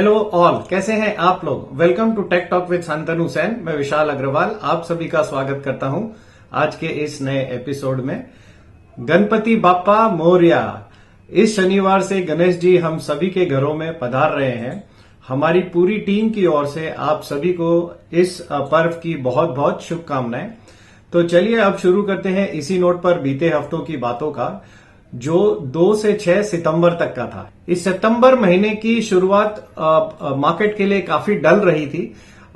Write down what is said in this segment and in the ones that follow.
Hello all, कैसे हैं आप लोग। Welcome to Tech Talk with Shantanu Sen. मैं विशाल अग्रवाल आप सभी का स्वागत करता हूं आज के इस नए एपिसोड में। गणपति बाप्पा मोरया। इस शनिवार से गणेश जी हम सभी के घरों में पधार रहे हैं। हमारी पूरी टीम की ओर से आप सभी को इस पर्व की बहुत बहुत शुभकामनाएं। तो चलिए अब शुरू करते हैं इसी नोट पर बीते हफ्तों की बातों का, जो 2 से 6 सितंबर तक का था। इस सितंबर महीने की शुरुआत मार्केट के लिए काफी डल रही थी,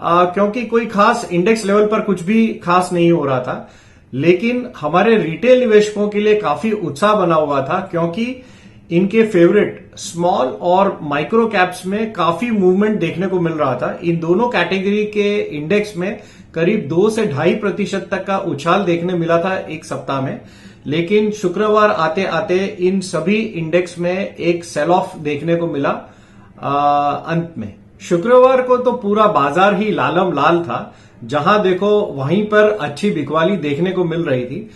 क्योंकि कोई खास इंडेक्स लेवल पर कुछ भी खास नहीं हो रहा था। लेकिन हमारे रिटेल निवेशकों के लिए काफी उत्साह बना हुआ था, क्योंकि इनके फेवरेट स्मॉल और माइक्रो कैप्स में काफी मूवमेंट देखने को मिल रहा था। इन दोनों कैटेगरी के इंडेक्स में करीब 2 से 2.5% तक का उछाल देखने मिला था एक सप्ताह में। लेकिन शुक्रवार आते आते इन सभी इंडेक्स में एक सेल ऑफ देखने को मिला। अंत में शुक्रवार को तो पूरा बाजार ही लालम लाल था। जहां देखो वहीं पर अच्छी बिकवाली देखने को मिल रही थी।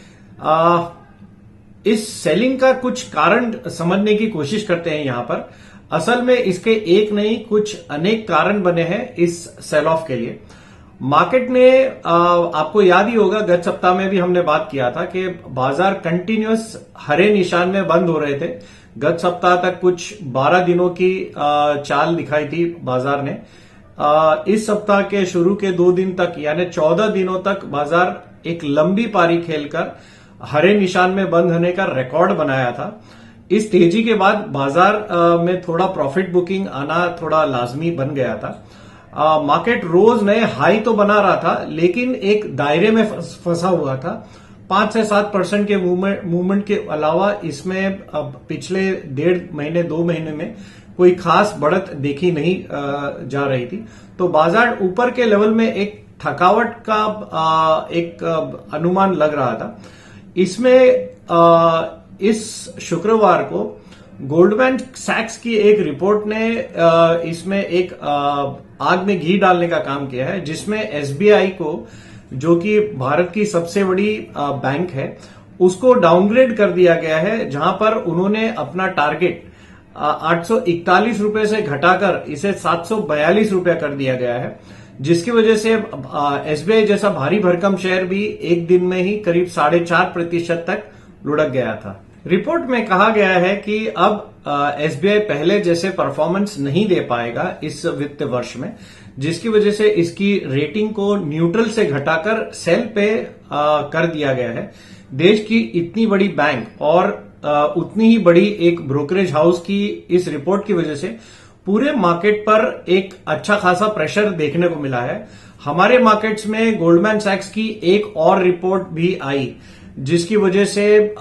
इस सेलिंग का कुछ कारण समझने की कोशिश करते हैं यहां पर। असल में इसके एक नहीं कुछ अनेक कारण बने हैं इस सेल ऑफ के लिए। मार्केट ने आपको याद ही होगा, गत सप्ताह में भी हमने बात किया था कि बाजार कंटिन्यूअस हरे निशान में बंद हो रहे थे। गत सप्ताह तक कुछ 12 दिनों की चाल दिखाई थी बाजार ने। इस सप्ताह के शुरू के 2 दिन तक यानी 14 दिनों तक बाजार एक लंबी पारी खेलकर हरे निशान में बंद होने का रिकॉर्ड बनाया था। इस तेजी के बाद बाजार में थोड़ा प्रॉफिट बुकिंग आना थोड़ा लाजमी बन गया था। मार्केट रोज नए हाई तो बना रहा था, लेकिन एक दायरे में फंसा हुआ था। 5 से 7% के मूवमेंट के अलावा इसमें पिछले 1.5 महीने 2 महीने में कोई खास बढ़त देखी नहीं जा रही थी। तो बाजार ऊपर के लेवल में एक थकावट का एक अनुमान लग रहा था। इसमें इस शुक्रवार को गोल्डमैन सैक्स की एक रिपोर्ट ने इसमें एक आग में घी डालने का काम किया है, जिसमें एसबीआई को, जो कि भारत की सबसे बड़ी बैंक है, उसको डाउनग्रेड कर दिया गया है। जहां पर उन्होंने अपना टारगेट 841 रुपए से घटाकर इसे 742 रुपया कर दिया गया है, जिसकी वजह से एसबीआई जैसा भारी भरकम शेयर भी एक दिन में ही करीब 4.5% तक लुढ़क गया था। रिपोर्ट में कहा गया है कि अब एसबीआई पहले जैसे परफॉर्मेंस नहीं दे पाएगा इस वित्त वर्ष में, जिसकी वजह से इसकी रेटिंग को न्यूट्रल से घटाकर सेल पे कर दिया गया है। देश की इतनी बड़ी बैंक और उतनी ही बड़ी एक ब्रोकरेज हाउस की इस रिपोर्ट की वजह से पूरे मार्केट पर एक अच्छा खासा प्रेशर देखने को मिला है। हमारे मार्केट्स में गोल्डमैन सैक्स की एक और रिपोर्ट भी आई, जिसकी वजह से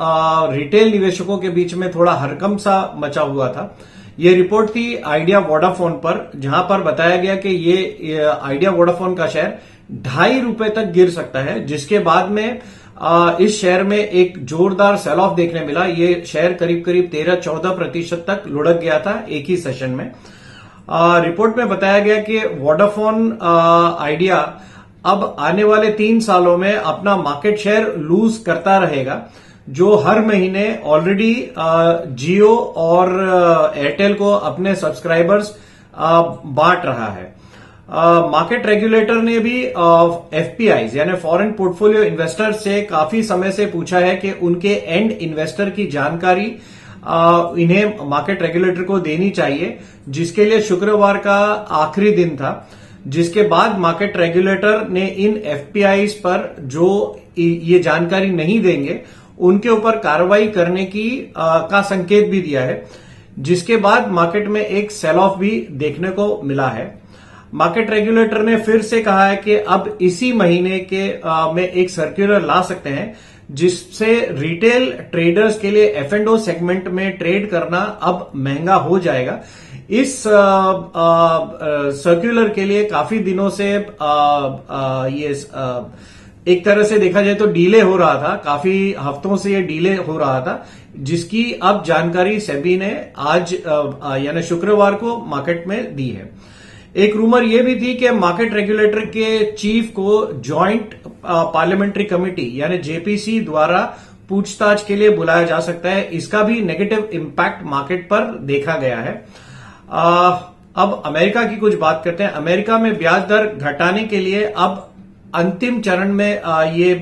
रिटेल निवेशकों के बीच में थोड़ा हरकंप सा मचा हुआ था। ये रिपोर्ट थी आइडिया वोडाफोन पर, जहां पर बताया गया कि ये आइडिया वोडाफोन का शेयर 2.5 रुपए तक गिर सकता है, जिसके बाद में इस शेयर में एक जोरदार सेल ऑफ देखने मिला। ये शेयर करीब करीब 13-14% तक लुढ़क गया था एक ही सेशन में। रिपोर्ट में बताया गया कि वोडाफोन आइडिया अब आने वाले 3 सालों में अपना मार्केट शेयर लूज करता रहेगा, जो हर महीने ऑलरेडी जियो और एयरटेल को अपने सब्सक्राइबर्स बांट रहा है। मार्केट रेगुलेटर ने भी एफपीआईज यानी फॉरेन पोर्टफोलियो इन्वेस्टर से काफी समय से पूछा है कि उनके एंड इन्वेस्टर की जानकारी इन्हें मार्केट रेगुलेटर को देनी चाहिए, जिसके लिए शुक्रवार का आखिरी दिन था। जिसके बाद मार्केट रेगुलेटर ने इन एफपीआईज पर जो ये जानकारी नहीं देंगे उनके ऊपर कार्रवाई करने की का संकेत भी दिया है, जिसके बाद मार्केट में एक सेल ऑफ भी देखने को मिला है। मार्केट रेगुलेटर ने फिर से कहा है कि अब इसी महीने के में एक सर्कुलर ला सकते हैं, जिससे रिटेल ट्रेडर्स के लिए एफ&ओ सेगमेंट में ट्रेड करना अब महंगा हो जाएगा। इस सर्कुलर के लिए काफी दिनों से ये एक तरह से देखा जाए तो डीले हो रहा था, काफी हफ्तों से ये डीले हो रहा था, जिसकी अब जानकारी सेबी ने आज यानी शुक्रवार को मार्केट में दी है। एक रूमर यह भी थी कि मार्केट रेगुलेटर के चीफ को जॉइंट पार्लियामेंट्री कमेटी यानी जेपीसी द्वारा पूछताछ के लिए बुलाया जा सकता है। इसका भी नेगेटिव इंपैक्ट मार्केट पर देखा गया है। अब अमेरिका की कुछ बात करते हैं। अमेरिका में ब्याज दर घटाने के लिए अब अंतिम चरण में ये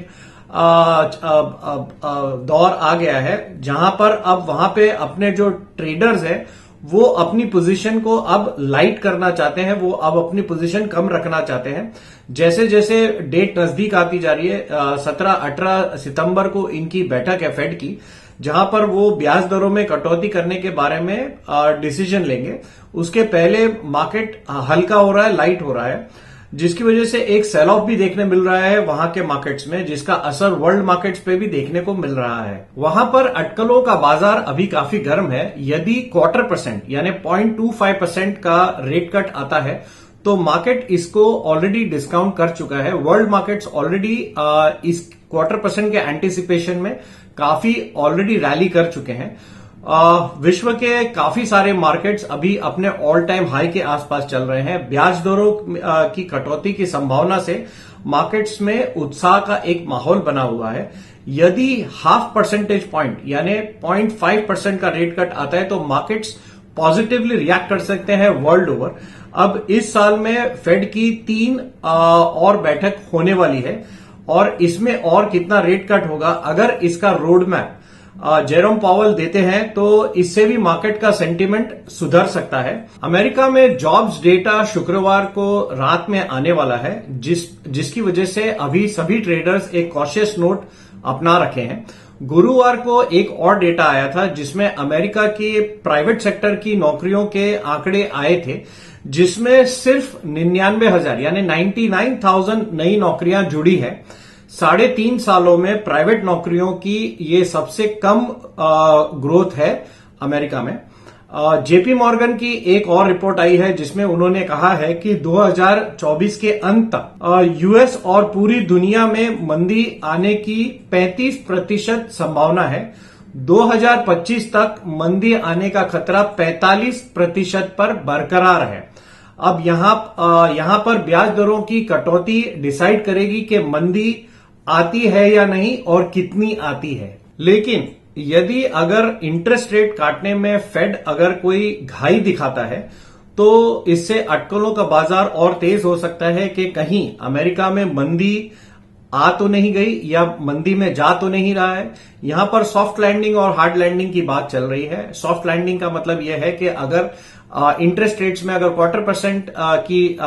दौर आ गया है, जहां पर अब वहां पे अपने जो ट्रेडर्स हैं वो अपनी पोजीशन को अब लाइट करना चाहते हैं, वो अब अपनी पोजीशन कम रखना चाहते हैं। जैसे जैसे डेट नजदीक आती जा रही है, 17-18 सितंबर को इनकी बैठक है फेड की, जहां पर वो ब्याज दरों में कटौती करने के बारे में डिसीजन लेंगे। उसके पहले मार्केट हल्का हो रहा है, लाइट हो रहा है, जिसकी वजह से एक सेल ऑफ भी देखने मिल रहा है वहां के मार्केट्स में, जिसका असर वर्ल्ड मार्केट्स पे भी देखने को मिल रहा है। वहां पर अटकलों का बाजार अभी काफी गर्म है। यदि 1/4% यानी 0.25% का रेट कट आता है तो मार्केट इसको ऑलरेडी डिस्काउंट कर चुका है। वर्ल्ड मार्केट्स ऑलरेडी इस 1/4% के एंटीसिपेशन में काफी ऑलरेडी रैली कर चुके हैं। विश्व के काफी सारे मार्केट्स अभी अपने ऑल टाइम हाई के आसपास चल रहे हैं। ब्याज दरों की कटौती की संभावना से मार्केट्स में उत्साह का एक माहौल बना हुआ है। यदि 0.5 परसेंटेज पॉइंट यानी 0.5% का रेट कट आता है तो मार्केट्स पॉजिटिवली रिएक्ट कर सकते हैं वर्ल्ड ओवर। अब इस साल में फेड की 3 और बैठक होने वाली है और इसमें और कितना रेट कट होगा, अगर इसका रोड मैप जेरोम पावल देते हैं तो इससे भी मार्केट का सेंटीमेंट सुधर सकता है। अमेरिका में जॉब्स डेटा शुक्रवार को रात में आने वाला है, जिसकी वजह से अभी सभी ट्रेडर्स एक कॉशियस नोट अपना रखे हैं। गुरुवार को एक और डेटा आया था जिसमें अमेरिका के प्राइवेट सेक्टर की नौकरियों के आंकड़े आए थे, जिसमें सिर्फ 99,000 यानी 99,000 नई नौकरियां जुड़ी है। 3.5 सालों में प्राइवेट नौकरियों की ये सबसे कम ग्रोथ है अमेरिका में। जेपी मॉर्गन की एक और रिपोर्ट आई है जिसमें उन्होंने कहा है कि 2024 के अंत तक यूएस और पूरी दुनिया में मंदी आने की 35% संभावना है। 2025 तक मंदी आने का खतरा 45% पर बरकरार है। अब यहां पर ब्याज दरों की कटौती डिसाइड करेगी कि मंदी आती है या नहीं और कितनी आती है। लेकिन यदि अगर इंटरेस्ट रेट काटने में फेड अगर कोई घाई दिखाता है तो इससे अटकलों का बाजार और तेज हो सकता है कि कहीं अमेरिका में मंदी आ तो नहीं गई या मंदी में जा तो नहीं रहा है। यहां पर सॉफ्ट लैंडिंग और हार्ड लैंडिंग की बात चल रही है। सॉफ्ट लैंडिंग का मतलब यह है कि अगर इंटरेस्ट रेट्स में अगर 1/4% की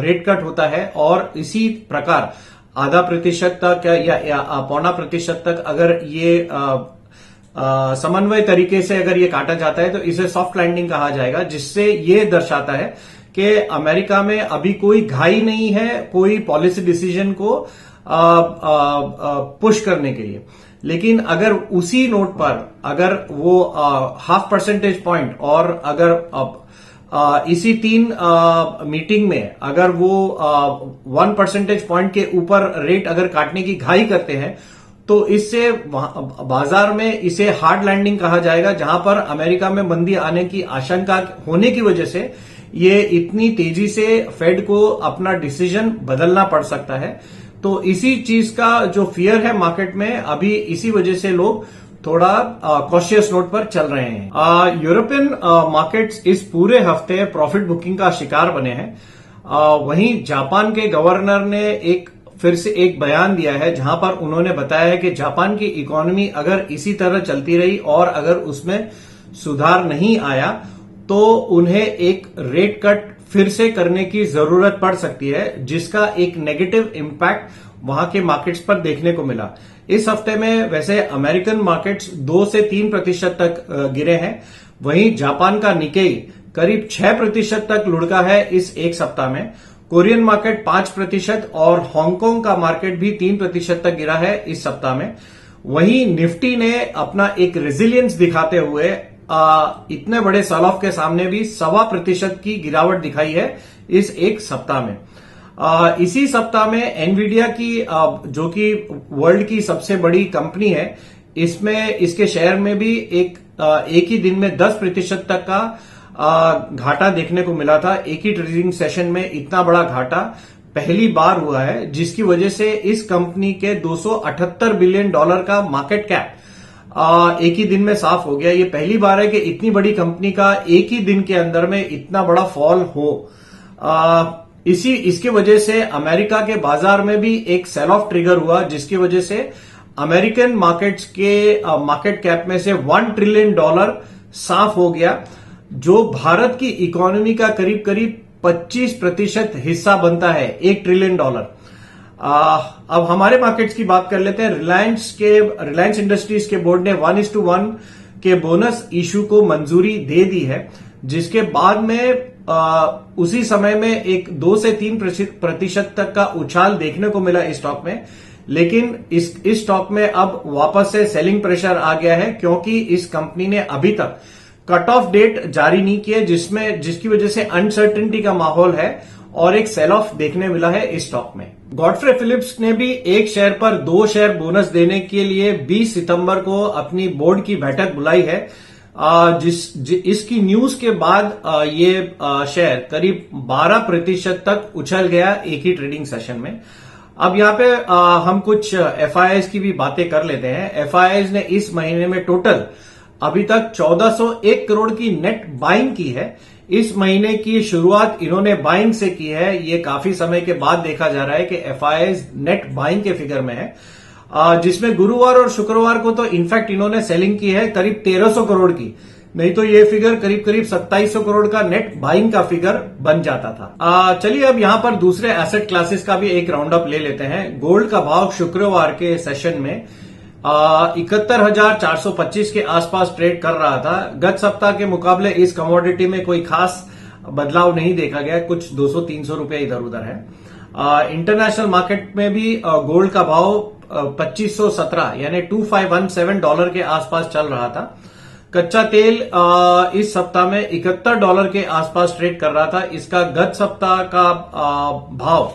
रेट कट होता है और इसी प्रकार 0.5% तक या 0.25% तक अगर ये समन्वय तरीके से अगर ये काटा जाता है तो इसे सॉफ्ट लैंडिंग कहा जाएगा, जिससे ये दर्शाता है कि अमेरिका में अभी कोई घाई नहीं है कोई पॉलिसी डिसीजन को पुश करने के लिए। लेकिन अगर उसी नोट पर अगर वो 0.5 परसेंटेज पॉइंट और अगर इसी 3 मीटिंग में अगर वो 1 परसेंटेज पॉइंट के ऊपर रेट अगर काटने की घाई करते हैं तो इससे बाजार में इसे हार्ड लैंडिंग कहा जाएगा, जहां पर अमेरिका में मंदी आने की आशंका होने की वजह से ये इतनी तेजी से फेड को अपना डिसीजन बदलना पड़ सकता है। तो इसी चीज का जो फियर है मार्केट में, अभी इसी वजह से लोग थोड़ा कॉशियस नोट पर चल रहे हैं। यूरोपियन मार्केट्स इस पूरे हफ्ते प्रॉफिट बुकिंग का शिकार बने हैं। वहीं जापान के गवर्नर ने फिर से एक बयान दिया है जहां पर उन्होंने बताया है कि जापान की इकोनॉमी अगर इसी तरह चलती रही और अगर उसमें सुधार नहीं आया तो उन्हें एक रेट कट फिर से करने की जरूरत पड़ सकती है, जिसका एक नेगेटिव इम्पैक्ट वहां के मार्केट्स पर देखने को मिला। इस हफ्ते में वैसे अमेरिकन मार्केट्स 2 से 3% तक गिरे हैं। वहीं जापान का निकेई करीब 6% तक लुढ़का है इस एक सप्ताह में। कोरियन मार्केट 5% और हांगकांग का मार्केट भी 3% तक गिरा है इस सप्ताह में। वहीं निफ्टी ने अपना एक रेजिलियंस दिखाते हुए इतने बड़े सेल ऑफ के सामने भी 1.25% की गिरावट दिखाई है इस एक सप्ताह में। इसी सप्ताह में एनवीडिया की जो कि वर्ल्ड की सबसे बड़ी कंपनी है, इसमें इसके शेयर में भी एक ही दिन में 10% तक का घाटा देखने को मिला था। एक ही ट्रेडिंग सेशन में इतना बड़ा घाटा पहली बार हुआ है, जिसकी वजह से इस कंपनी के $278 बिलियन का मार्केट कैप एक ही दिन में साफ हो गया। ये पहली बार है कि इतनी बड़ी कंपनी का एक ही दिन के अंदर में इतना बड़ा फॉल हो। इसकी वजह से अमेरिका के बाजार में भी एक सेल ऑफ ट्रिगर हुआ, जिसकी वजह से अमेरिकन मार्केट्स के मार्केट कैप में से $1 ट्रिलियन साफ हो गया, जो भारत की इकोनॉमी का करीब करीब 25% हिस्सा बनता है, $1 ट्रिलियन। अब हमारे मार्केट्स की बात कर लेते हैं। रिलायंस इंडस्ट्रीज के बोर्ड ने 1:1 के बोनस इशू को मंजूरी दे दी है, जिसके बाद में उसी समय में एक 2 से 3% तक का उछाल देखने को मिला इस स्टॉक में। लेकिन इस स्टॉक में अब वापस से सेलिंग प्रेशर आ गया है, क्योंकि इस कंपनी ने अभी तक कट ऑफ डेट जारी नहीं किए, जिसकी वजह से अनसर्टेनिटी का माहौल है और एक सेल ऑफ देखने मिला है इस स्टॉक में। गॉडफ्रे फिलिप्स ने भी एक शेयर पर 2 शेयर बोनस देने के लिए 20 सितंबर को अपनी बोर्ड की बैठक बुलाई है। इसकी न्यूज के बाद ये शेयर करीब 12% तक उछल गया एक ही ट्रेडिंग सेशन में। अब यहां पे हम कुछ एफआईआईज की भी बातें कर लेते हैं। एफआईआईज ने इस महीने में टोटल अभी तक 1401 करोड़ की नेट बाइंग की है। इस महीने की शुरुआत इन्होंने बाइंग से की है। ये काफी समय के बाद देखा जा रहा है कि एफआईआईज नेट बाइंग के फिगर में है, जिसमें गुरुवार और शुक्रवार को तो इनफैक्ट इन्होंने सेलिंग की है करीब 1300 करोड़ की, नहीं तो ये फिगर करीब करीब 2700 करोड़ का नेट बाइंग का फिगर बन जाता था। चलिए अब यहां पर दूसरे एसेट क्लासेस का भी एक राउंड अप ले लेते हैं। गोल्ड का भाव शुक्रवार के सेशन में 71,425 के आसपास ट्रेड कर रहा था। गत सप्ताह के मुकाबले इस कमोडिटी में कोई खास बदलाव नहीं देखा गया, कुछ 200-300 रुपए इधर उधर है। इंटरनेशनल मार्केट में भी गोल्ड का भाव 2517 यानी $2517 के आसपास चल रहा था। कच्चा तेल इस सप्ताह में $71 के आसपास ट्रेड कर रहा था। इसका गत सप्ताह का भाव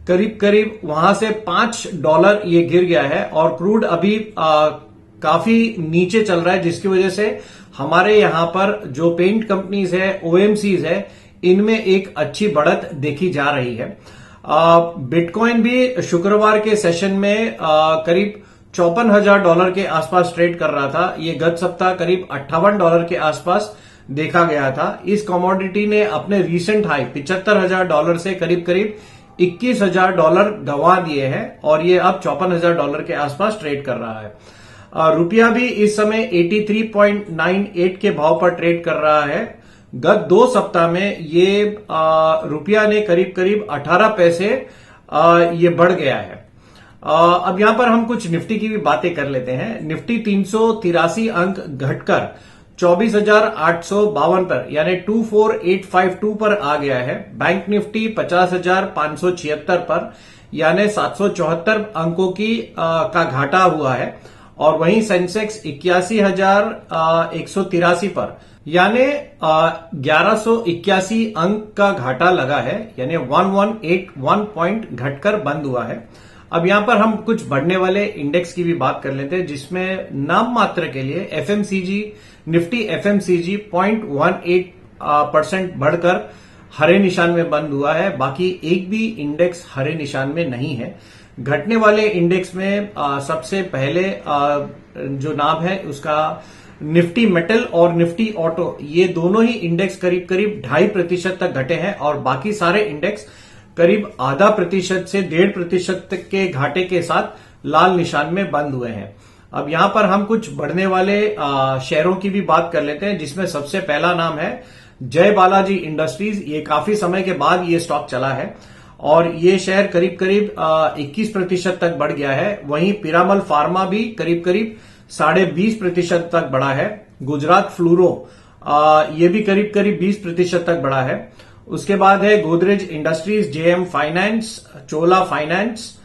करीब करीब वहां से $5 ये गिर गया है और क्रूड अभी काफी नीचे चल रहा है, जिसकी वजह से हमारे यहां पर जो पेंट कंपनीज है, ओएमसीज है, इनमें एक अच्छी बढ़त देखी जा रही है। बिटकॉइन भी शुक्रवार के सेशन में करीब $54,000 के आसपास ट्रेड कर रहा था। ये गत सप्ताह करीब $58 के आसपास देखा गया था। इस कमोडिटी ने अपने रीसेंट हाई $75,000 से करीब करीब $21,000 गंवा दिए हैं और ये अब $54,000 के आसपास ट्रेड कर रहा है। रुपया भी इस समय 83.98 के भाव पर ट्रेड कर रहा है। गत 2 सप्ताह में ये रुपया ने करीब करीब 18 पैसे ये बढ़ गया है। अब यहां पर हम कुछ निफ्टी की भी बातें कर लेते हैं। निफ्टी 383 अंक घटकर 24,852 पर यानी 24,852 पर आ गया है। बैंक निफ्टी 50,576 पर यानी 774 अंकों की का घाटा हुआ है और वहीं सेंसेक्स 81,183 पर यानी 1181 अंक का घाटा लगा है, यानी 1181 पॉइंट घटकर बंद हुआ है। अब यहां पर हम कुछ बढ़ने वाले इंडेक्स की भी बात कर लेते हैं, जिसमें नाम मात्र के लिए एफएमसीजी निफ्टी एफएमसीजी 0.18% बढ़कर हरे निशान में बंद हुआ है। बाकी एक भी इंडेक्स हरे निशान में नहीं है। घटने वाले इंडेक्स में सबसे पहले जो नाम है उसका निफ्टी मेटल और निफ्टी ऑटो, ये दोनों ही इंडेक्स करीब करीब 2.5% तक घटे हैं और बाकी सारे इंडेक्स करीब 0.5% से 1.5% तक के घाटे के साथ लाल निशान में बंद हुए हैं। अब यहां पर हम कुछ बढ़ने वाले शेयरों की भी बात कर लेते हैं, जिसमें सबसे पहला नाम है जय बालाजी इंडस्ट्रीज। ये काफी समय के बाद ये स्टॉक चला है और ये शेयर करीब करीब 21% तक बढ़ गया है। वहीं पिरामल फार्मा भी करीब करीब 20.5% तक बढ़ा है। गुजरात फ्लूरो ये भी करीब करीब 20% तक बढ़ा है। उसके बाद है Godrej industries, JM finance, Chola finance,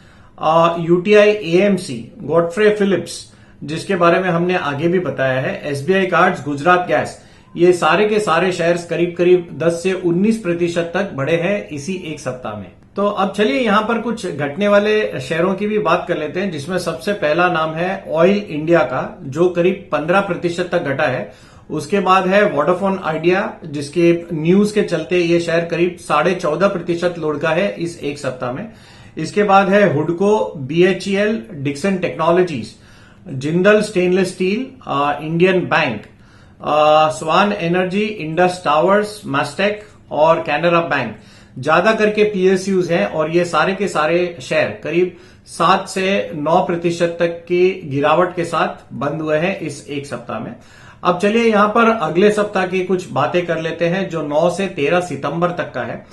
UTI AMC, Godfrey Phillips जिसके बारे में हमने आगे भी बताया है, एसबीआई कार्ड्स, गुजरात गैस, ये सारे के सारे शेयर्स करीब करीब 10 से 19% तक बढ़े हैं इसी एक सप्ताह में। तो अब चलिए यहां पर कुछ घटने वाले शेयरों की भी बात कर लेते हैं, जिसमें सबसे पहला नाम है ऑयल इंडिया का, जो करीब 15% तक घटा है। उसके बाद है वोडाफोन आइडिया, जिसके न्यूज के चलते ये शेयर करीब 14.5% लुढ़का है इस एक सप्ताह में। इसके बाद है हुडको, BHEL, Dixon technologies, Jindal stainless steel, Indian bank, Swan energy, Indus towers, Mastek और कैनरा बैंक ज्यादा करके पीएसयूज हैं और ये सारे के सारे शेयर करीब 7 से 9% तक की गिरावट के साथ बंद हुए हैं इस एक सप्ताह में। अब चलिए यहां पर अगले सप्ताह की कुछ बातें कर लेते हैं जो 9 से 13 सितंबर तक का है।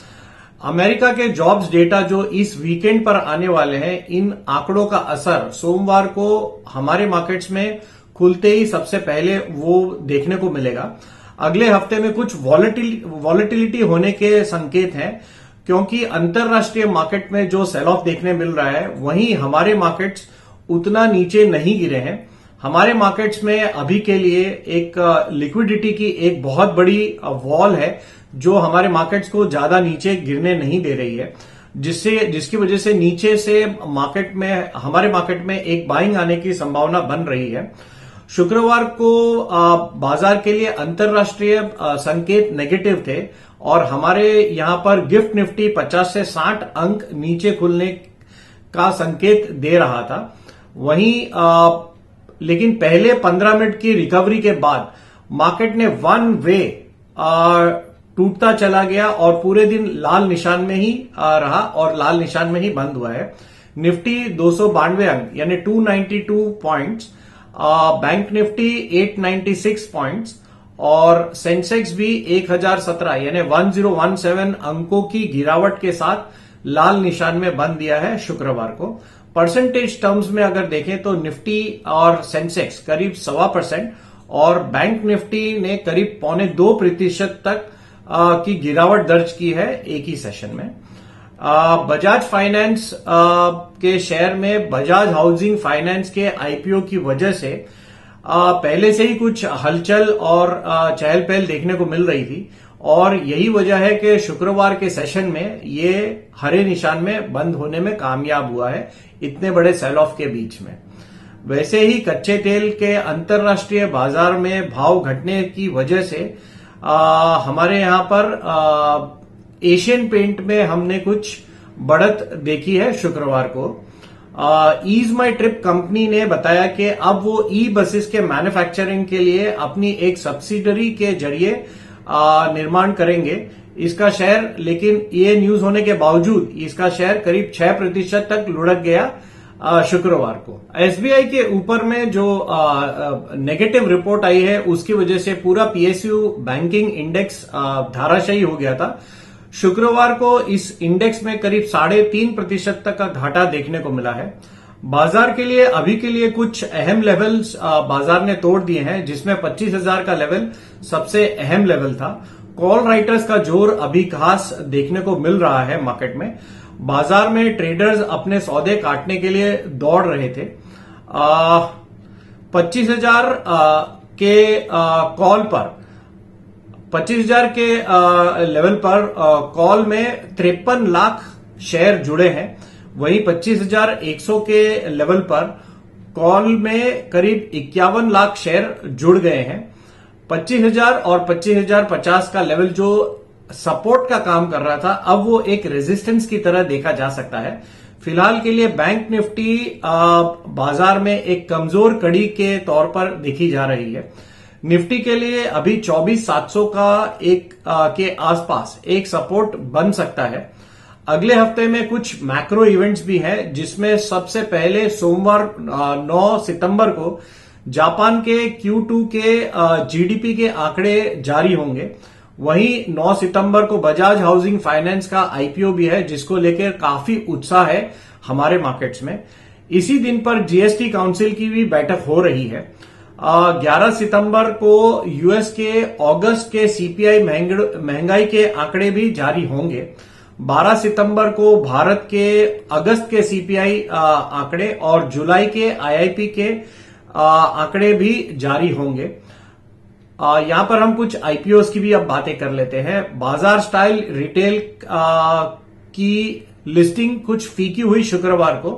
अमेरिका के जॉब्स डेटा जो इस वीकेंड पर आने वाले हैं, इन आंकड़ों का असर सोमवार को हमारे मार्केट्स में खुलते ही सबसे पहले वो देखने को मिलेगा। अगले हफ्ते में कुछ वॉलेटिलिटी होने के संकेत हैं क्योंकि अंतरराष्ट्रीय मार्केट में जो सेल ऑफ देखने मिल रहा है वहीं हमारे मार्केट्स उतना नीचे नहीं गिरे हैं। हमारे मार्केट्स में अभी के लिए एक लिक्विडिटी की एक बहुत बड़ी वॉल है जो हमारे मार्केट्स को ज्यादा नीचे गिरने नहीं दे रही है, जिसकी वजह से नीचे से हमारे मार्केट में एक बाइंग आने की संभावना बन रही है। शुक्रवार को बाजार के लिए अंतरराष्ट्रीय संकेत नेगेटिव थे और हमारे यहां पर गिफ्ट निफ्टी 50 से 60 अंक नीचे खुलने का संकेत दे रहा था। वहीं लेकिन पहले 15 मिनट की रिकवरी के बाद मार्केट ने वन वे टूटता चला गया और पूरे दिन लाल निशान में ही रहा और लाल निशान में ही बंद हुआ है। निफ्टी 292 अंक यानी 292 पॉइंट्स, बैंक निफ्टी 896 पॉइंट्स और सेंसेक्स भी 1017 यानी 1017 अंकों की गिरावट के साथ लाल निशान में बंद दिया है शुक्रवार को। परसेंटेज टर्म्स में अगर देखें तो निफ्टी और सेंसेक्स करीब 1.25% और बैंक निफ्टी ने करीब 0.25% तक की गिरावट दर्ज की है एक ही सेशन में। बजाज फाइनेंस के शेयर में बजाज हाउसिंग फाइनेंस के आईपीओ की वजह से पहले से ही कुछ हलचल और चहल पहल देखने को मिल रही थी और यही वजह है कि शुक्रवार के सेशन में ये हरे निशान में बंद होने में कामयाब हुआ है इतने बड़े सेल ऑफ के बीच में। वैसे ही कच्चे तेल के अंतरराष्ट्रीय बाजार में भाव घटने की वजह से हमारे यहां पर एशियन पेंट में हमने कुछ बढ़त देखी है शुक्रवार को। ईज माई ट्रिप कंपनी ने बताया कि अब वो ई बसेस के मैन्युफैक्चरिंग के लिए अपनी एक सब्सिडरी के जरिए निर्माण करेंगे। इसका शेयर, लेकिन ये न्यूज होने के बावजूद इसका शेयर करीब 6% तक लुढ़क गया शुक्रवार को। एसबीआई के ऊपर में जो नेगेटिव रिपोर्ट आई है उसकी वजह से पूरा पीएसयू बैंकिंग इंडेक्स धाराशायी हो गया था। शुक्रवार को इस इंडेक्स में करीब 3.5% तक का घाटा देखने को मिला है। बाजार के लिए अभी के लिए कुछ अहम लेवल्स बाजार ने तोड़ दिए हैं, जिसमें 25,000 का लेवल सबसे अहम लेवल था। कॉल राइटर्स का जोर अभी खास देखने को मिल रहा है मार्केट में। बाजार में ट्रेडर्स अपने सौदे काटने के लिए दौड़ रहे थे। 25,000 के कॉल पर 25,000 के लेवल पर कॉल में 53 लाख शेयर जुड़े हैं। वहीं 25,100 के लेवल पर कॉल में करीब 51 लाख शेयर जुड़ गए हैं। 25,000 और 25,050 का लेवल जो सपोर्ट का काम कर रहा था, अब वो एक रेजिस्टेंस की तरह देखा जा सकता है। फिलहाल के लिए बैंक निफ्टी बाजार में एक कमजोर कड़ी के तौर पर देखी जा रही है। निफ्टी के लिए अभी 24,700 के आसपास एक सपोर्ट बन सकता है। अगले हफ्ते में कुछ मैक्रो इवेंट्स भी हैं, जिसमें सबसे पहले सोमवार 9 सितंबर को जापान के Q2 के जीडीपी के आंकड़े जारी होंगे। वहीं 9 सितंबर को बजाज हाउसिंग फाइनेंस का आईपीओ भी है, जिसको लेकर काफी उत्साह है हमारे मार्केट्स में। इसी दिन पर जीएसटी काउंसिल की भी बैठक हो रही है। 11 सितंबर को यूएस के अगस्त के सीपीआई महंगाई के आंकड़े भी जारी होंगे। 12 सितंबर को भारत के अगस्त के सीपीआई आंकड़े और जुलाई के आईआईपी के आंकड़े भी जारी होंगे। यहां पर हम कुछ आईपीओस की भी अब बातें कर लेते हैं। बाजार स्टाइल रिटेल की लिस्टिंग कुछ फीकी हुई शुक्रवार को।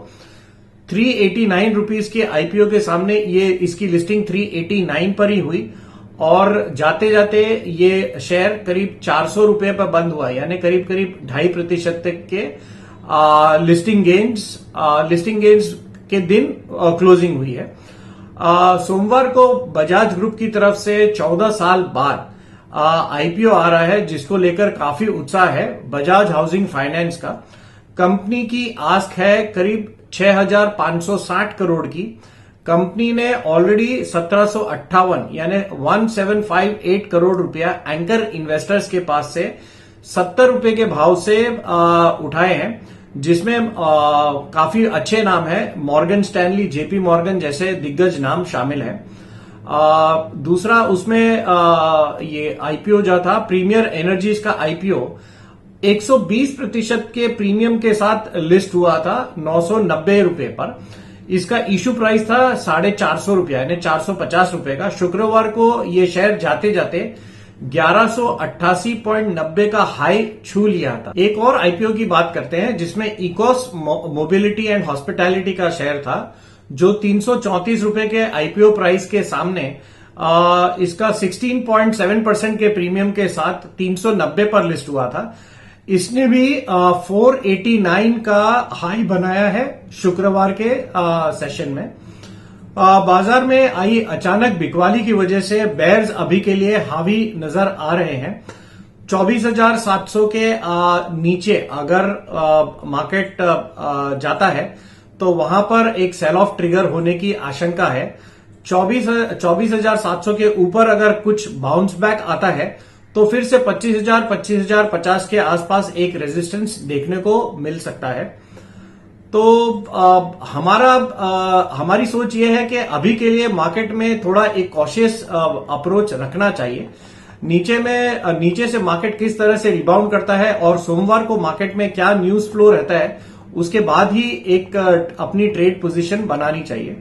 389 रुपीज के आईपीओ के सामने ये इसकी लिस्टिंग 389 पर ही हुई और जाते जाते ये शेयर करीब 400 रुपए पर बंद हुआ, यानी करीब 2.5% तक के लिस्टिंग गेन्स के दिन क्लोजिंग हुई है। सोमवार को बजाज ग्रुप की तरफ से 14 साल बाद आईपीओ आ रहा है, जिसको लेकर काफी उत्साह है बजाज हाउसिंग फाइनेंस का। कंपनी की आस्क है करीब 6,560 करोड़ की। कंपनी ने ऑलरेडी 1758 यानी 1758 करोड़ रुपया एंकर इन्वेस्टर्स के पास से 70 रुपए के भाव से उठाए हैं, जिसमें काफी अच्छे नाम है, मॉर्गन स्टैनली, जेपी मॉर्गन जैसे दिग्गज नाम शामिल है। दूसरा उसमें ये आईपीओ जो था प्रीमियर एनर्जीज का आईपीओ 120% के प्रीमियम के साथ लिस्ट हुआ था 990 रुपए पर। इसका इशू प्राइस था 450 रुपया यानी 450 रुपए का। शुक्रवार को ये शेयर जाते जाते 1188.90 का हाई छू लिया था। एक और आईपीओ की बात करते हैं जिसमें इकोस मोबिलिटी एंड हॉस्पिटैलिटी का शेयर था, जो 334 रुपए के आईपीओ प्राइस के सामने इसका 16.7% के प्रीमियम के साथ 390 पर लिस्ट हुआ था। इसने भी 489 का हाई बनाया है शुक्रवार के सेशन में। बाजार में आई अचानक बिकवाली की वजह से बेयर्स अभी के लिए हावी नजर आ रहे हैं। 24,700 के नीचे अगर मार्केट जाता है तो वहां पर एक सेल ऑफ ट्रिगर होने की आशंका है। 24,700 के ऊपर अगर कुछ बाउंस बैक आता है तो फिर से 25,000, 25,050 के आसपास एक रेजिस्टेंस देखने को मिल सकता है। तो हमारी सोच यह है कि अभी के लिए मार्केट में थोड़ा एक कॉशियस अप्रोच रखना चाहिए। नीचे से मार्केट किस तरह से रिबाउंड करता है और सोमवार को मार्केट में क्या न्यूज फ्लो रहता है, उसके बाद ही एक अपनी ट्रेड पोजीशन बनानी चाहिए।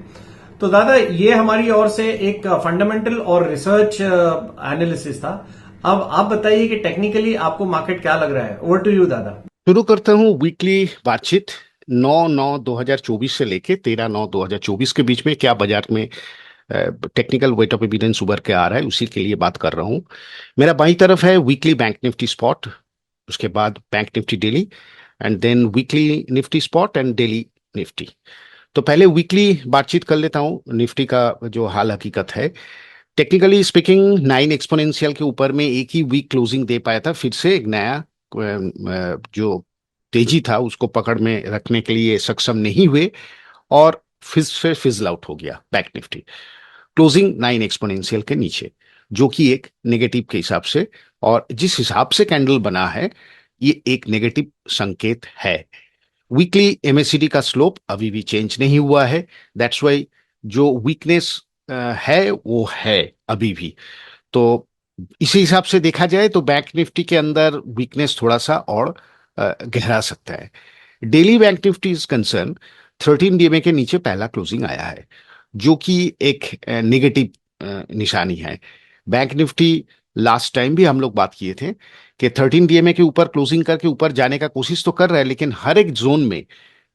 तो दादा, ये हमारी ओर से एक फंडामेंटल और रिसर्च एनालिसिस था। अब आप बताइए कि टेक्निकली आपको मार्केट क्या लग रहा है। ओवर टू यू दादा। शुरू करता हूँ वीकली बातचीत 9/9/2024 से लेके 13/9/2024 के बीच में क्या बाजार में टेक्निकल वेट ऑफ एविडेंस उभर के आ रहा है, उसी के लिए बात कर रहा हूँ। मेरा बाईं तरफ है वीकली बैंक निफ्टी स्पॉट, उसके बाद bank Nifty daily and then weekly Nifty spot and daily Nifty. तो पहले वीकली बातचीत कर लेता हूँ निफ्टी का जो हाल हकीकत है। टेक्निकली स्पीकिंग 9 एक्सपोनेंशियल के ऊपर में एक ही वीक क्लोजिंग दे पाया था। फिर से एक नया जो तेजी था उसको पकड़ में रखने के लिए सक्षम नहीं हुए और फिर फिजल आउट हो गया बैंक निफ्टी क्लोजिंग 9 एक्सपोनेंशियल के नीचे, जो कि एक नेगेटिव के हिसाब से, और जिस हिसाब से कैंडल बना है ये एक नेगेटिव संकेत है। वीकली एमएसीडी का स्लोप अभी भी चेंज नहीं हुआ है। दैट्स वाई जो वीकनेस है वो है अभी भी। तो इसी हिसाब से देखा जाए तो बैंक निफ्टी के अंदर वीकनेस थोड़ा सा और गहरा सकता है। Daily bank Nifty is concern 13 DMA के नीचे पहला क्लोजिंग आया है, जो कि एक नेगेटिव निशानी है। बैंक निफ्टी लास्ट टाइम भी हम लोग बात किए थे कि 13 डीएमए के ऊपर क्लोजिंग करके ऊपर जाने का कोशिश तो कर रहा है, लेकिन हर एक जोन में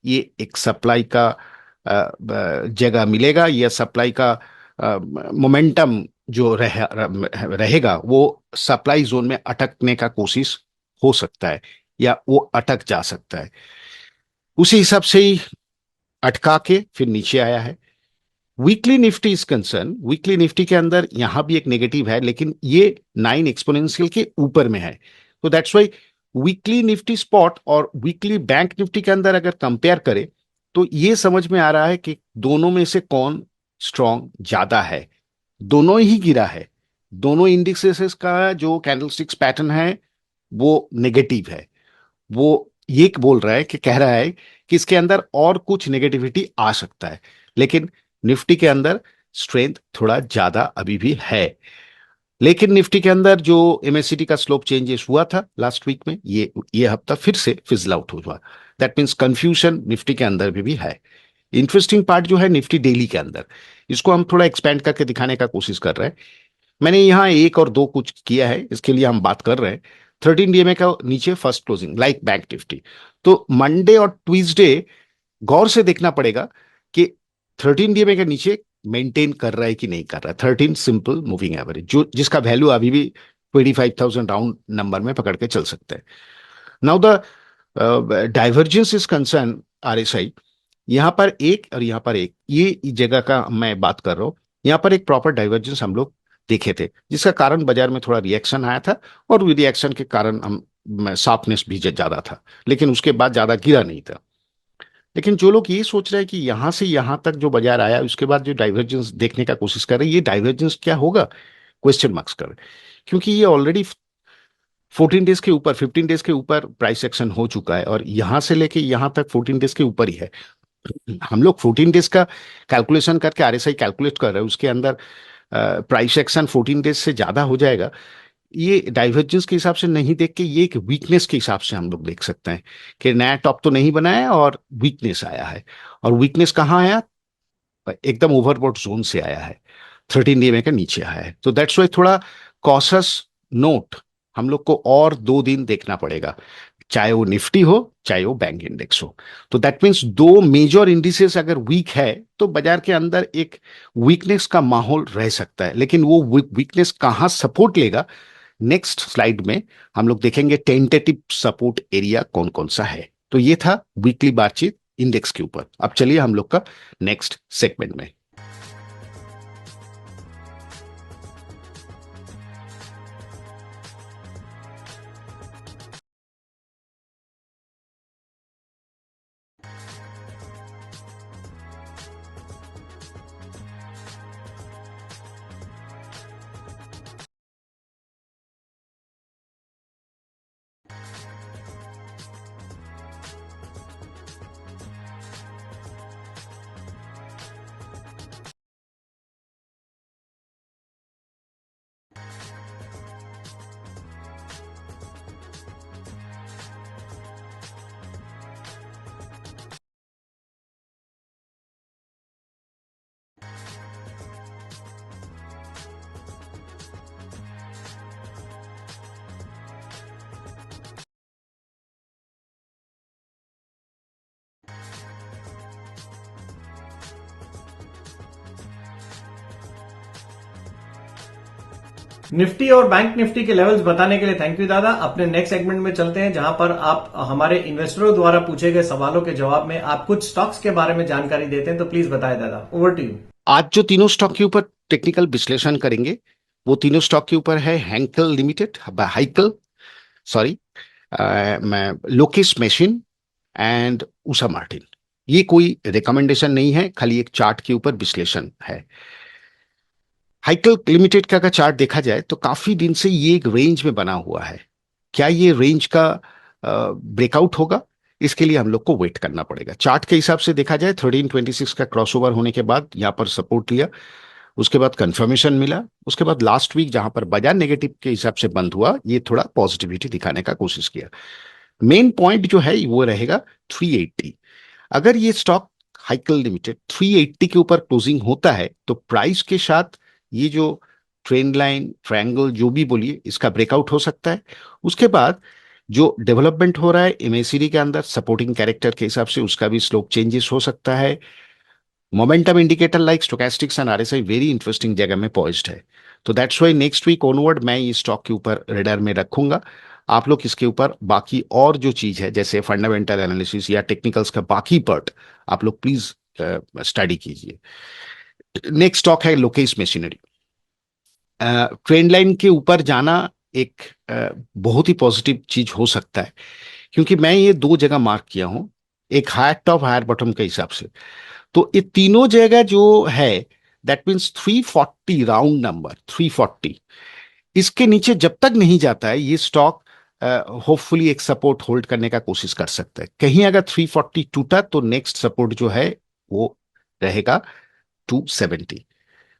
ये एक सप्लाई का जगह मिलेगा या सप्लाई का मोमेंटम जो रहेगा वो सप्लाई जोन में अटकने का कोशिश हो सकता है या वो अटक जा सकता है। उसी हिसाब से ही अटका के फिर नीचे आया है। Weekly Nifty is concern, weekly Nifty के अंदर यहां भी एक नेगेटिव है, लेकिन ये 9 एक्सपोनेंशियल के ऊपर में है। तो that's Y weekly Nifty spot और वीकली बैंक निफ्टी के अंदर अगर कंपेयर करें तो ये समझ में आ रहा है कि दोनों में से कौन स्ट्रांग ज्यादा है। दोनों ही गिरा है। दोनों इंडिसेस का जो कैंडलस्टिक्स पैटर्न है वो नेगेटिव है। वो ये बोल रहा है कि कह रहा है कि इसके अंदर और कुछ नेगेटिविटी आ सकता है, लेकिन निफ्टी के अंदर स्ट्रेंथ थोड़ा ज्यादा अभी भी है। लेकिन निफ्टी के अंदर जो एमएसीडी का स्लोप चेंजेस हुआ था लास्ट वीक में, ये हफ्ता फिर से फिजल आउट हुआ। दैट मीन्स कंफ्यूजन निफ्टी के अंदर भी है। इंटरेस्टिंग पार्ट जो है निफ्टी डेली के अंदर, इसको हम थोड़ा एक्सपेंड करके दिखाने का कोशिश कर रहे हैं। मैंने यहाँ 1 और 2 कुछ किया है, इसके लिए हम बात कर रहे हैं। 13 डीएमए का नीचे first closing like bank Nifty. तो मंडे और ट्यूसडे गौर से देखना पड़ेगा कि 13 डीएमए के नीचे मेंटेन कर रहा है कि नहीं कर रहा है। 13 सिंपल मूविंग एवरेज, जो जिसका वैल्यू अभी भी 25,000 राउंड नंबर में पकड़ के चल सकता है। Now the divergence is concern RSI यहाँ पर एक और यहाँ पर एक, ये जगह का मैं बात कर रहा हूँ। यहाँ पर एक प्रॉपर डाइवर्जेंस हम लोग देखे थे, जिसका कारण बाजार में थोड़ा रिएक्शन आया था, और रिएक्शन के कारण हम सॉफ्टनेस भी ज्यादा था, लेकिन उसके बाद ज्यादा गिरा नहीं था। लेकिन जो लोग ये सोच रहे हैं कि यहां से यहां तक जो बाजार आया उसके बाद जो डाइवर्जेंस देखने का कोशिश कर रहे हैं, ये डाइवर्जेंस क्या होगा, क्वेश्चन मार्क्स कर रहे हैं। क्योंकि ये ऑलरेडी 14 डेज के ऊपर, 15 डेज के ऊपर प्राइस एक्शन हो चुका है, और यहां से लेके यहां तक 14 डेज के ऊपर ही है। हम लोग 14 डेज का कैलकुलेशन करके आरएसआई कैलकुलेट कर रहे हैं, उसके अंदर प्राइस एक्शन 14 डेज से ज्यादा हो जाएगा। ये डाइवर्जेंस के हिसाब से नहीं देख के, ये एक वीकनेस के हिसाब से हम लोग देख सकते हैं कि नया टॉप तो नहीं बनाया है और वीकनेस आया है। और वीकनेस कहाँ आया, एकदम ओवरबॉट जोन से आया है, 13 DMA का नीचे आया है। तो दैट्स वाई थोड़ा कॉशस नोट हम लोग को और 2 दिन देखना पड़ेगा, चाहे वो निफ्टी हो चाहे वो बैंक इंडेक्स हो। तो दैट मीन्स दो मेजर इंडिसेस अगर वीक है तो बाजार के अंदर एक वीकनेस का माहौल रह सकता है। लेकिन वो वीकनेस कहाँ सपोर्ट लेगा, नेक्स्ट स्लाइड में हम लोग देखेंगे टेंटेटिव सपोर्ट एरिया कौन कौन सा है। तो ये था वीकली बातचीत इंडेक्स के ऊपर। अब चलिए हम लोग का नेक्स्ट सेगमेंट में। निफ्टी और बैंक निफ्टी के लेवल्स बताने के लिए थैंक यू दादा। अपने नेक्स्ट सेगमेंट में चलते हैं, जहां पर आप हमारे इन्वेस्टरों द्वारा पूछे गए सवालों के जवाब में आप कुछ स्टॉक्स के बारे में जानकारी देते हैं। तो प्लीज बताएं दादा, ओवर टू यू। आज जो तीनों स्टॉक के ऊपर टेक्निकल विश्लेषण करेंगे, वो तीनों स्टॉक के ऊपर है हैंकल लिमिटेड, हाइकल, सॉरी, मैं Lokesh machine and Usha Martin. ये कोई रिकमेंडेशन नहीं है, खाली एक चार्ट के ऊपर विश्लेषण है। हाइकल लिमिटेड का अगर चार्ट देखा जाए तो काफी दिन से ये एक रेंज में बना हुआ है। क्या ये रेंज का ब्रेकआउट होगा, इसके लिए हम लोग को वेट करना पड़ेगा। चार्ट के हिसाब से देखा जाए 1326 का क्रॉसओवर होने के बाद यहाँ पर सपोर्ट लिया, उसके बाद कंफर्मेशन मिला, उसके बाद लास्ट वीक जहां पर बाजार नेगेटिव के हिसाब से बंद हुआ, ये थोड़ा पॉजिटिविटी दिखाने का कोशिश किया। मेन पॉइंट जो है वो रहेगा 380। अगर ये स्टॉक हाइकल लिमिटेड 380 के ऊपर क्लोजिंग होता है तो प्राइस के साथ ये जो ट्रेंड लाइन, ट्रायंगल, जो भी बोलिए, इसका ब्रेकआउट हो सकता है। उसके बाद जो डेवलपमेंट हो रहा है एमएसीडी के अंदर सपोर्टिंग कैरेक्टर के हिसाब से, उसका भी स्लोप चेंजेस हो सकता है। Momentum indicator like stochastics and RSI very interesting जगह में पॉइज्ड है। तो that's why next week onward मैं ये स्टॉक के ऊपर रेडर में रखूंगा। आप लोग इसके ऊपर बाकी और जो चीज है जैसे फंडामेंटल एनालिसिस या टेक्निकल्स का बाकी पार्ट आप लोग प्लीज स्टडी कीजिए। नेक्स्ट स्टॉक है लोकेश मशीनरी। ट्रेंड लाइन के ऊपर जाना एक बहुत ही पॉजिटिव चीज हो सकता है, क्योंकि मैं ये दो जगह मार्क किया हूं, एक हायर टॉप हायर बॉटम के हिसाब से। तो ये तीनों जगह जो है, दैट मीन्स 340, राउंड नंबर 340, इसके नीचे जब तक नहीं जाता है ये स्टॉक होपफुली एक सपोर्ट होल्ड करने का कोशिश कर सकता है। कहीं अगर 340 टूटा तो नेक्स्ट सपोर्ट जो है वो रहेगा 270।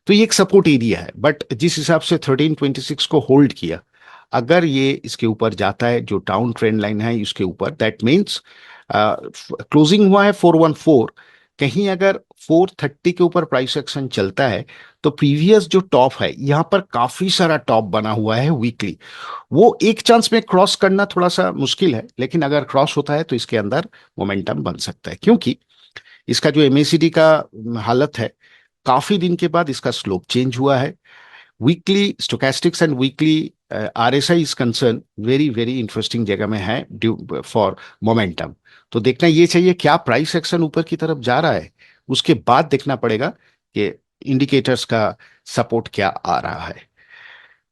तो ये एक सपोर्ट एरिया है, बट जिस हिसाब से 1326 को होल्ड किया, अगर ये इसके ऊपर जाता है, जो डाउन ट्रेंड लाइन है इसके ऊपर, दैट मीन्स क्लोजिंग हुआ है 414, कहीं अगर 430 के ऊपर प्राइस एक्शन चलता है तो प्रीवियस जो टॉप है, यहां पर काफी सारा टॉप बना हुआ है वीकली, वो एक चांस में क्रॉस करना थोड़ा सा मुश्किल है। लेकिन अगर क्रॉस होता है तो इसके अंदर मोमेंटम बन सकता है, क्योंकि इसका जो एमएसीडी का हालत है, काफी दिन के बाद इसका स्लोप चेंज हुआ है। Weekly stochastics and weekly RSI is concern very very interesting जगह में है ड्यू फॉर मोमेंटम। तो देखना ये चाहिए क्या प्राइस एक्शन ऊपर की तरफ जा रहा है, उसके बाद देखना पड़ेगा कि इंडिकेटर्स का सपोर्ट क्या आ रहा है।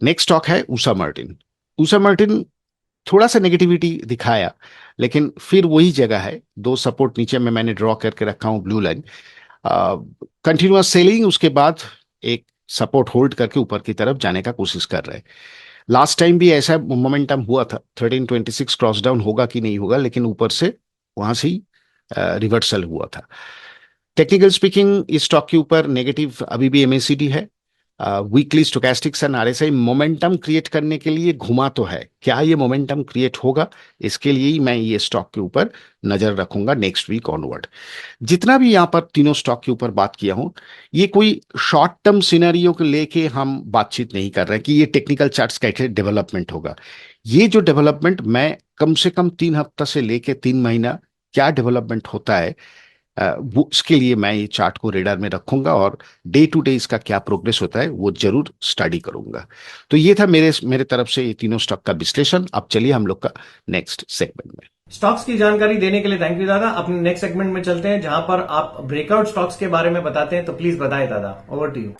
नेक्स्ट स्टॉक है उषा मार्टिन। उषा मार्टिन थोड़ा सा नेगेटिविटी दिखाया, लेकिन फिर वही जगह है, दो सपोर्ट नीचे में मैंने ड्रॉ करके रखा हूं ब्लू लाइन, कंटिन्यूअस सेलिंग, उसके बाद एक सपोर्ट होल्ड करके ऊपर की तरफ जाने का कोशिश कर रहे हैं। लास्ट टाइम भी ऐसा मोमेंटम हुआ था, 1326 क्रॉस डाउन होगा कि नहीं होगा, लेकिन ऊपर से वहां से ही रिवर्सल हुआ था। टेक्निकल स्पीकिंग इस स्टॉक के ऊपर नेगेटिव अभी भी एमएसीडी है। Weekly stochastics and RSI momentum create करने के लिए घुमा तो है, क्या ये मोमेंटम क्रिएट होगा, इसके लिए ही मैं ये स्टॉक के ऊपर नजर रखूंगा नेक्स्ट वीक ऑनवर्ड। जितना भी यहाँ पर तीनों स्टॉक के ऊपर बात किया हूं, ये कोई शॉर्ट टर्म सिनेरियो को लेके हम बातचीत नहीं कर रहे हैं कि ये टेक्निकल चार्ट्स कैसे डेवलपमेंट होगा। ये जो डेवलपमेंट मैं कम से कम 3 हफ्ता से लेके 3 महीना क्या डेवलपमेंट होता है, वो उसके लिए मैं ये चार्ट को रेडार में रखूंगा और डे टू डे इसका क्या प्रोग्रेस होता है वो जरूर स्टडी करूंगा। तो ये था मेरे मेरे तरफ से ये तीनों स्टॉक का विश्लेषण। अब चलिए हम लोग का नेक्स्ट सेगमेंट में। स्टॉक्स की जानकारी देने के लिए थैंक यू दादा। अपने नेक्स्ट सेगमेंट में चलते हैं जहां पर आप ब्रेकआउट स्टॉक्स के बारे में बताते हैं, तो प्लीज बताएं दादा, over to you.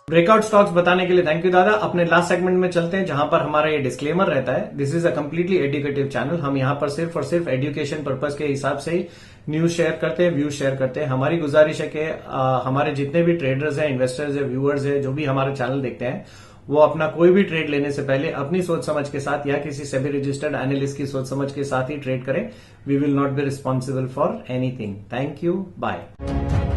Breakout stocks बताने के लिए थैंक यू दादा। अपने लास्ट सेगमेंट में चलते हैं जहां पर हमारा ये डिस्क्लेमर रहता है, this is a completely educative channel. हम यहां पर सिर्फ और सिर्फ एजुकेशन पर्पस के हिसाब से ही न्यूज शेयर करते हैं, व्यूज शेयर करते हैं। हमारी गुजारिश है कि हमारे जितने भी ट्रेडर्स हैं, इन्वेस्टर्स हैं, व्यूअर्स हैं, जो भी हमारा चैनल देखते हैं, वो अपना कोई भी ट्रेड लेने से पहले अपनी सोच समझ के साथ या किसी सेबी रजिस्टर्ड एनालिस्ट की सोच समझ के साथ ही ट्रेड करें। We will not be responsible for anything. Thank you, bye.